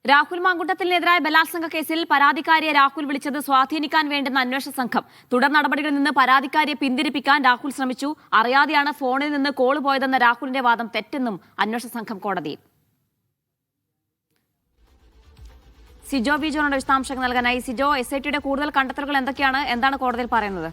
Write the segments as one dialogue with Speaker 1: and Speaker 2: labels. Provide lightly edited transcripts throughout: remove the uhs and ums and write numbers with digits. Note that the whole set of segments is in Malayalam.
Speaker 1: രാഹുൽ മാങ്കുട്ടത്തിനെതിരായ ബലാത്സംഗ കേസിൽ പരാതിക്കാരിയെ രാഹുൽ വിളിച്ചത് സ്വാധീനിക്കാൻ വേണ്ടുന്ന അന്വേഷണ സംഘം. തുടർ നടപടികളിൽ നിന്ന് പരാതിക്കാരിയെ പിന്തിരിപ്പിക്കാൻ രാഹുൽ ശ്രമിച്ചു. അറിയാതെയാണ് ഫോണിൽ നിന്ന് കോൾ പോയതെന്ന രാഹുലിന്റെ വാദം തെറ്റെന്നും അന്വേഷണ സംഘം കോടതിയിൽ. സിജോ വിജോയുടെ വിശദാംശങ്ങൾ നൽകാനായി. സിജോ, SITയുടെ കൂടുതൽ കണ്ടെത്തലുകൾ എന്താണ് കോടതിയിൽ പറയുന്നത്?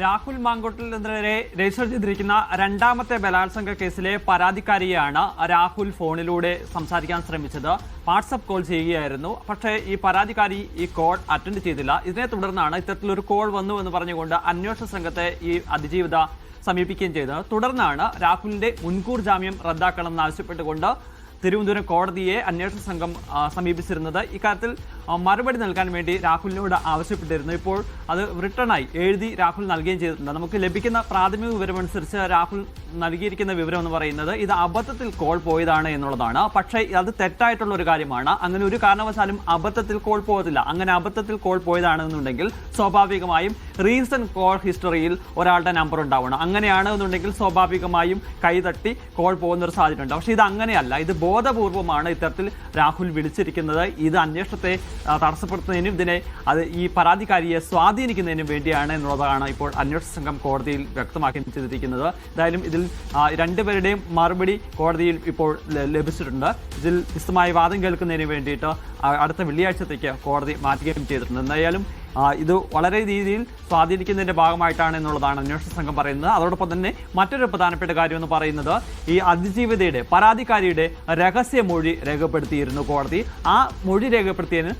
Speaker 2: രാഹുൽ മാങ്കുട്ടത്തിനെതിരെ രജിസ്റ്റർ ചെയ്തിരിക്കുന്ന രണ്ടാമത്തെ ബലാത്സംഗ കേസിലെ പരാതിക്കാരിയാണ് രാഹുൽ ഫോണിലൂടെ സംസാരിക്കാൻ ശ്രമിച്ചത്. വാട്സപ്പ് കോൾ ചെയ്യുകയായിരുന്നു. പക്ഷേ ഈ പരാതിക്കാരി ഈ കോൾ അറ്റൻഡ് ചെയ്തില്ല. ഇതിനെ തുടർന്നാണ് ഇത്തരത്തിലൊരു കോൾ വന്നു എന്ന് പറഞ്ഞുകൊണ്ട് അന്വേഷണ സംഘത്തെ ഈ അതിജീവിത സമീപിക്കുകയും ചെയ്തത്. തുടർന്നാണ് രാഹുലിന്റെ മുൻകൂർ ജാമ്യം റദ്ദാക്കണമെന്ന് ആവശ്യപ്പെട്ടുകൊണ്ട് തിരുവനന്തപുരം കോടതിയെ അന്വേഷണ സംഘം സമീപിച്ചിരുന്നത്. ഇക്കാര്യത്തിൽ മറുപടി നൽകാൻ വേണ്ടി രാഹുലിനോട് ആവശ്യപ്പെട്ടിരുന്നു. ഇപ്പോൾ അത് റിട്ടേണായി എഴുതി രാഹുൽ നൽകുകയും ചെയ്തിട്ടുണ്ട്. നമുക്ക് ലഭിക്കുന്ന പ്രാഥമിക വിവരമനുസരിച്ച് രാഹുൽ നൽകിയിരിക്കുന്ന വിവരം എന്ന് പറയുന്നത് ഇത് അബദ്ധത്തിൽ കോൾ പോയതാണ് എന്നുള്ളതാണ്. പക്ഷേ അത് തെറ്റായിട്ടുള്ള ഒരു കാര്യമാണ്. അങ്ങനെ ഒരു കാരണവശാലും അബദ്ധത്തിൽ കോൾ പോകത്തില്ല. അങ്ങനെ അബദ്ധത്തിൽ കോൾ പോയതാണെന്നുണ്ടെങ്കിൽ സ്വാഭാവികമായും റീസെന്റ് കോൾ ഹിസ്റ്ററിയിൽ ഒരാളുടെ നമ്പർ ഉണ്ടാവണം. അങ്ങനെയാണെന്നുണ്ടെങ്കിൽ സ്വാഭാവികമായും കൈതട്ടി കോൾ പോകുന്ന ഒരു സാധ്യതയുണ്ട്. പക്ഷേ ഇത് അങ്ങനെയല്ല. ഇത് ബോധപൂർവമാണ് ഇത്തരത്തിൽ രാഹുൽ വിളിച്ചിരിക്കുന്നത്. ഇത് അന്വേഷണത്തെ തടസ്സപ്പെടുത്തുന്നതിനും ഈ പരാതിക്കാരിയെ സ്വാധീനിക്കുന്നതിനും വേണ്ടിയാണ് എന്നുള്ളതാണ് ഇപ്പോൾ അന്വേഷണ സംഘം കോടതിയിൽ വ്യക്തമാക്കി ചെയ്തിരിക്കുന്നത്. എന്തായാലും ഇതിൽ രണ്ടുപേരുടെയും മറുപടി കോടതിയിൽ ഇപ്പോൾ ലഭിച്ചിട്ടുണ്ട്. ഇതിൽ വിശദമായ വാദം കേൾക്കുന്നതിന് വേണ്ടിയിട്ട് അടുത്ത വെള്ളിയാഴ്ചത്തേക്ക് കോടതി മാറ്റുകയും ചെയ്തിട്ടുണ്ട്. എന്തായാലും ഇത് വളരെ രീതിയിൽ സ്വാധീനിക്കുന്നതിന്റെ ഭാഗമായിട്ടാണ് എന്നുള്ളതാണ് അന്വേഷണ സംഘം പറയുന്നത്. അതോടൊപ്പം തന്നെ മറ്റൊരു പ്രധാനപ്പെട്ട കാര്യം എന്ന് പറയുന്നത് ഈ അതിജീവിതയുടെ പരാതിക്കാരിയുടെ രഹസ്യമൊഴി രേഖപ്പെടുത്തിയിരുന്നു കോടതി. ആ മൊഴി രേഖപ്പെടുത്തിയതിന്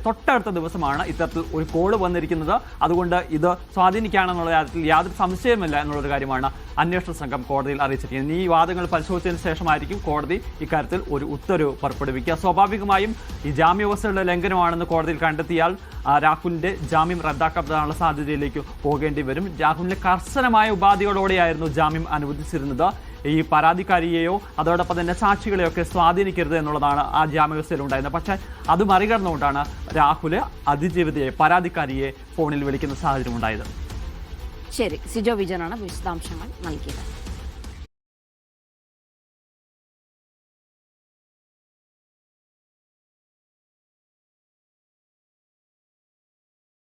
Speaker 2: തൊട്ടടുത്ത ദിവസമാണ് ഇത്തരത്തിൽ ഒരു കോള് വന്നിരിക്കുന്നത്. അതുകൊണ്ട് ഇത് സ്വാധീനിക്കുകയാണെന്നുള്ള കാര്യത്തിൽ യാതൊരു സംശയമില്ല എന്നുള്ളൊരു കാര്യമാണ് അന്വേഷണ സംഘം കോടതിയിൽ അറിയിച്ചിരിക്കുന്നത്. ഈ വാദങ്ങൾ പരിശോധിച്ചതിന് ശേഷമായിരിക്കും കോടതി ഇക്കാര്യത്തിൽ ഒരു ഉത്തരവ് പുറപ്പെടുവിക്കുക. സ്വാഭാവികമായും ഈ ജാമ്യവ്യവസ്ഥയുടെ ലംഘനമാണെന്ന് കോടതിയിൽ കണ്ടെത്തിയാൽ രാഹുലിന്റെ ജാമ്യം റദ്ദാക്കപ്പെടാനുള്ള സാധ്യതയിലേക്ക് പോകേണ്ടി വരും. രാഹുലിന് കർശനമായ ഉപാധികളോടെയായിരുന്നു ജാമ്യം അനുവദിച്ചിരുന്നത്. ഈ പരാതിക്കാരിയെയോ അതോടൊപ്പം തന്നെ സാക്ഷികളെയൊക്കെ സ്വാധീനിക്കരുത് എന്നുള്ളതാണ് ആ ജാമ്യവ്യവസ്ഥയിൽ ഉണ്ടായിരുന്നത്. പക്ഷേ അത് മറികടന്നുകൊണ്ടാണ് രാഹുൽ അതിജീവിതയെ പരാതിക്കാരിയെ ഫോണിൽ വിളിക്കുന്ന സാഹചര്യം ഉണ്ടായത്.
Speaker 1: ശരി, സിജോ വിജയനാണ് വിശദാംശങ്ങൾ നൽകിയത്.